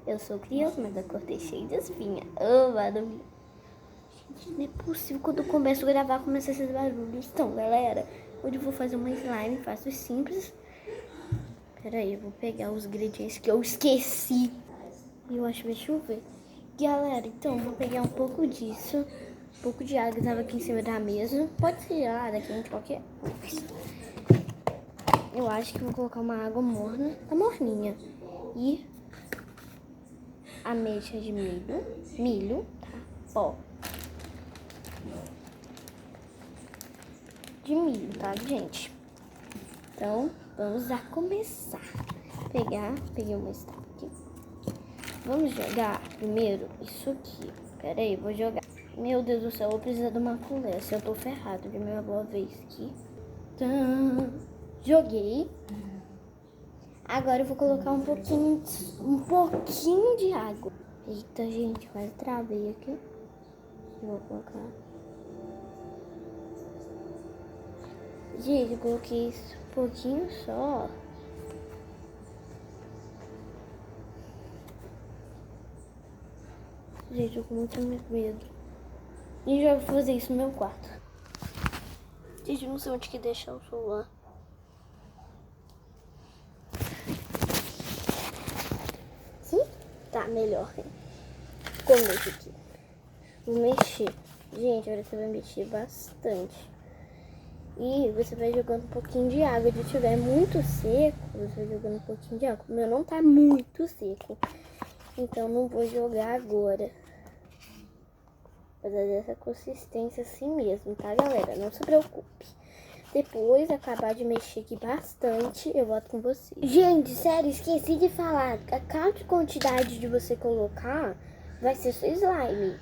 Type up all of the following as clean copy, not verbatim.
Eu sou criança, mas a cortei cheia de espinha. Oh, barulho. Gente, não é possível. Quando eu começo a gravar, começa esses barulhos. Então, galera, hoje eu vou fazer uma slime fácil e simples. Pera aí, eu vou pegar os ingredientes que eu esqueci. E eu acho que vai chover. Galera, então, eu vou pegar um pouco disso. Um pouco de água que tava aqui em cima da mesa. Pode ser água quente, qualquer coisa. Eu acho que vou colocar uma água morna. Tá morninha. E ameixa de milho, tá? Ó. De milho, tá, gente? Então, vamos a começar. Peguei uma estaca aqui. Vamos jogar primeiro isso aqui. Pera aí, vou jogar. Meu Deus do céu, eu vou precisar de uma colher. Se eu tô ferrado de minha boa vez aqui. Joguei. Agora eu vou colocar um pouquinho de água. Eita, gente, quase travei aqui. Eu vou colocar. Gente, eu coloquei isso um pouquinho só. Gente, eu tô com muito medo. E já vou fazer isso no meu quarto. Gente, eu não sei onde que deixar o celular. Sim? Tá, melhor. Como deixa aqui? Vou mexer. Gente, agora você vai mexer bastante. E você vai jogando um pouquinho de água. Se tiver muito seco, você vai jogando um pouquinho de água. O meu não tá muito seco. Então não vou jogar agora. Vou dar essa consistência assim mesmo, tá, galera? Não se preocupe. Depois, acabar de mexer aqui bastante, eu volto com vocês. Gente, sério, esqueci de falar. A cada quantidade de você colocar vai ser sua slime.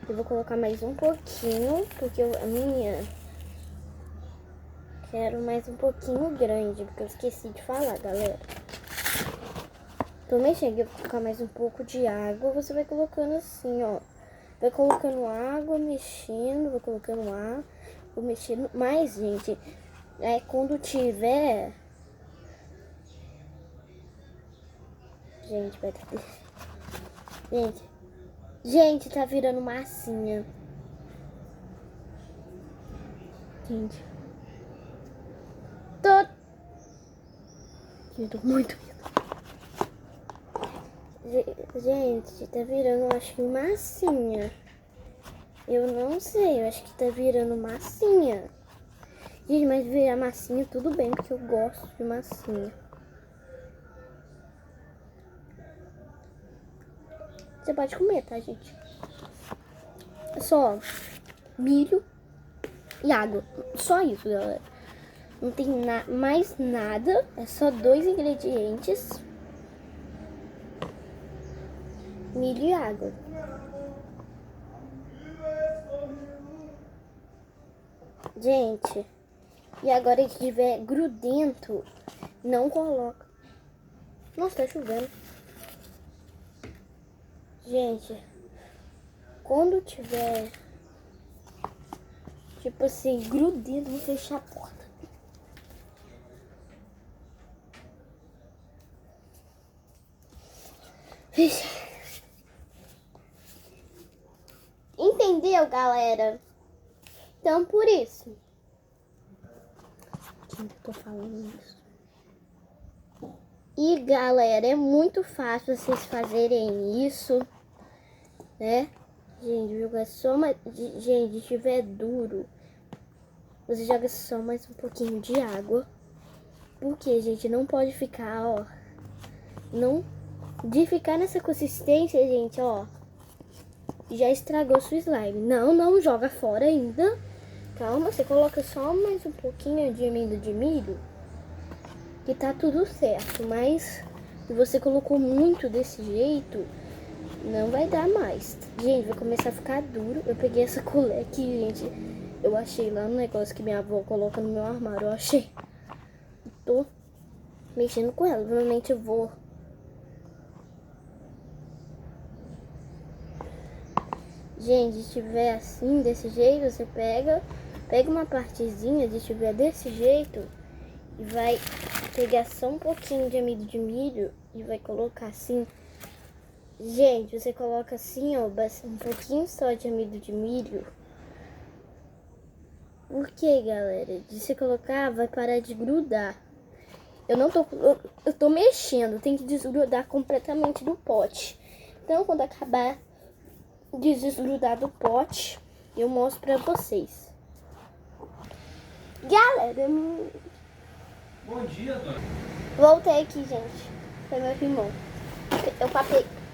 Eu vou colocar mais um pouquinho, porque a minha... Quero mais um pouquinho grande, porque eu esqueci de falar, galera. Tô mexendo, eu vou colocar mais um pouco de água. Você vai colocando assim, ó. Vai colocando água, mexendo, vai colocando ar, vou mexendo. Mas, gente, quando tiver... Gente, vai ter que... Gente, tá virando massinha. Gente. Eu tô muito medo. Gente, tá virando, acho que massinha. Eu não sei, eu acho que tá virando massinha. Gente, mas virar massinha tudo bem, porque eu gosto de massinha. Você pode comer, tá, gente? Só milho e água. Só isso, galera. Não tem mais nada. É só 2 ingredientes. Milho e água. Gente, e agora que tiver grudento, não coloca. Nossa, tá chovendo. Gente, quando tiver, tipo assim, grudento, vou fechar a porta. Fecha. Entendeu, galera? Então, por isso. Quem que eu tô falando isso? E, galera, é muito fácil vocês fazerem isso, né? Gente, joga só mais... Gente, se tiver duro, você joga só mais um pouquinho de água. Porque, gente, não pode ficar, ó... Não... De ficar nessa consistência, gente, ó... Já estragou sua slime. Não joga fora ainda. Calma, você coloca só mais um pouquinho de amido de milho. Que tá tudo certo. Mas se você colocou muito desse jeito, não vai dar mais. Gente, vai começar a ficar duro. Eu peguei essa colher aqui, gente. Eu achei lá no negócio que minha avó coloca no meu armário. Eu achei. Tô mexendo com ela. Provavelmente eu vou... Gente, se tiver assim, desse jeito, você pega uma partezinha, se tiver desse jeito, e vai pegar só um pouquinho de amido de milho e vai colocar assim Gente, você coloca assim, ó, um pouquinho só de amido de milho. Por que, galera? De você colocar, vai parar de grudar. Eu tô mexendo, tem que desgrudar completamente do pote. Então, quando acabar de desgrudar do pote, eu mostro pra vocês. Galera, Bom dia, dona. voltei aqui, gente. Foi meu irmão. Eu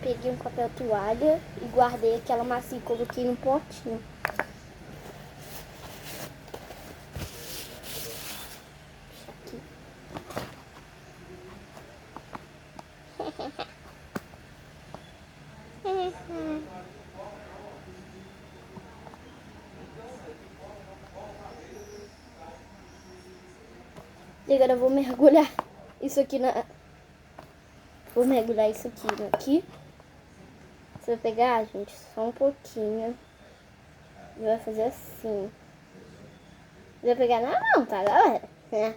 peguei um papel toalha e guardei aquela massinha e coloquei no potinho. E agora eu vou mergulhar isso aqui na... Vou mergulhar isso aqui. Você vai pegar, gente, só um pouquinho. E vai fazer assim. Você vai pegar na mão, tá, galera? É.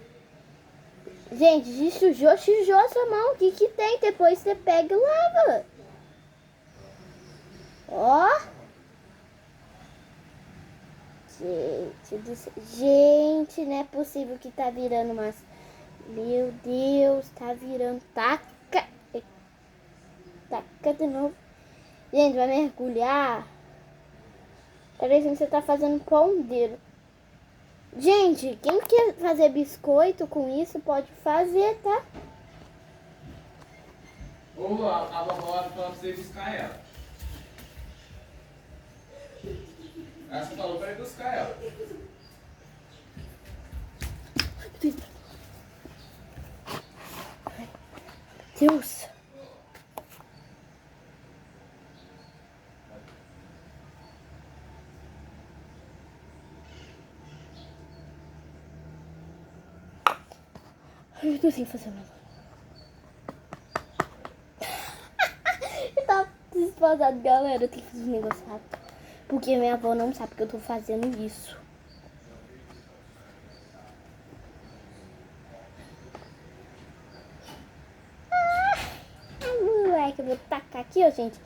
Gente, sujou a sua mão. O que que tem? Depois você pega e lava. Ó. Gente, não é possível que tá virando mas meu Deus, tá virando. Taca de novo. Gente, vai mergulhar. Parecendo que você tá fazendo pondeiro. Gente, quem quer fazer biscoito com isso pode fazer, tá? Ô, a vovó falou pra você buscar ela. Ela só falou pra ir buscar ela. Deus. Eu tô sem fazer nada. Tá desesperado, galera. Eu tenho que fazer um negócio rápido. Porque minha avó não sabe que eu tô fazendo isso. Moleque, eu vou tacar aqui, ó, gente.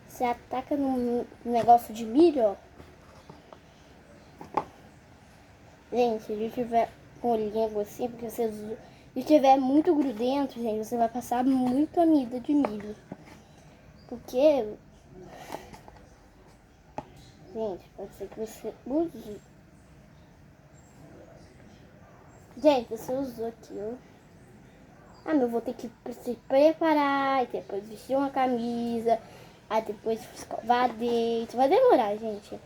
Você ataca no negócio de milho, ó. Gente, se ele tiver com língua assim, porque se estiver muito grudento, gente, você vai passar muito amido de milho. Porque, gente, pode ser que você use. Gente, você usou aqui, ó. Ah, eu vou ter que se preparar, e depois vestir uma camisa, aí depois escovar dente. Vai demorar, gente.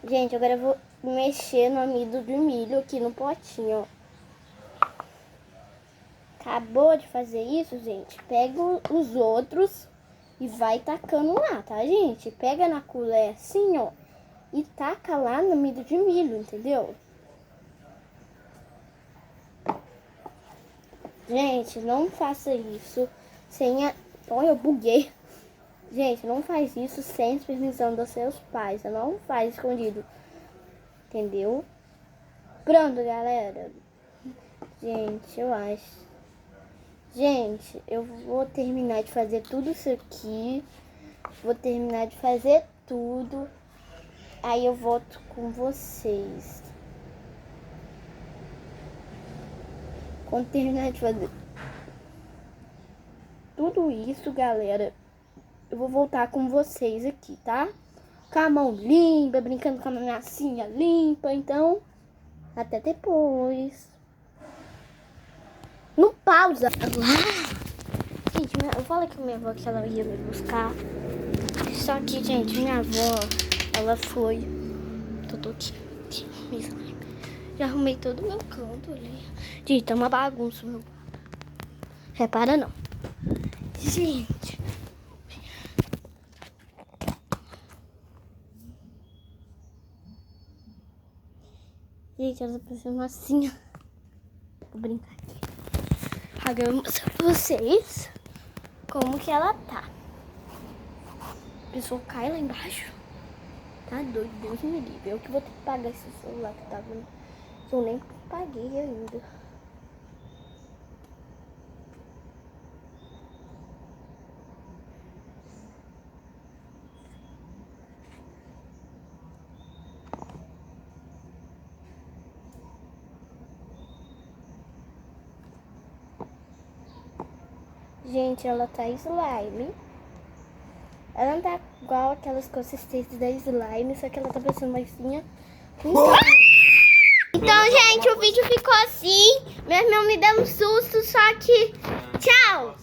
Gente, agora eu vou mexer no amido de milho aqui no potinho, ó. Acabou de fazer isso, gente. Pega os outros e vai tacando lá, tá, gente? Pega na colher assim, ó, e taca lá no amido de milho, entendeu? Gente, não faça isso sem a... Olha, eu buguei. Gente, não faz isso sem a permissão dos seus pais. Não faz escondido. Entendeu? Pronto, galera. Gente, eu acho. Gente, eu vou terminar de fazer tudo isso aqui. Vou terminar de fazer tudo. Aí eu volto com vocês. Quando terminar de fazer tudo isso, galera, eu vou voltar com vocês aqui, tá? Com a mão limpa, brincando com a massinha limpa. Então, até depois. Não pausa. Gente, eu falei com minha avó que ela ia me buscar. Só que, gente, minha avó, ela foi. Tô aqui. Já arrumei todo o meu canto ali. Gente, tá uma bagunça, meu. Repara não. Gente. Gente, ela tá parecendo assim. Vou brincar aqui. Agora eu vou mostrar pra vocês como que ela tá. A pessoa cai lá embaixo. Tá doido, Deus me livre. Eu que vou ter que pagar esse celular que tá vendo. Eu nem paguei ainda. Gente, ela tá slime. Ela não tá igual aquelas consistências da slime, só que ela tá parecendo mais finha. Então, gente, o vídeo ficou assim. Meu irmão me deu um susto, só que... Tchau!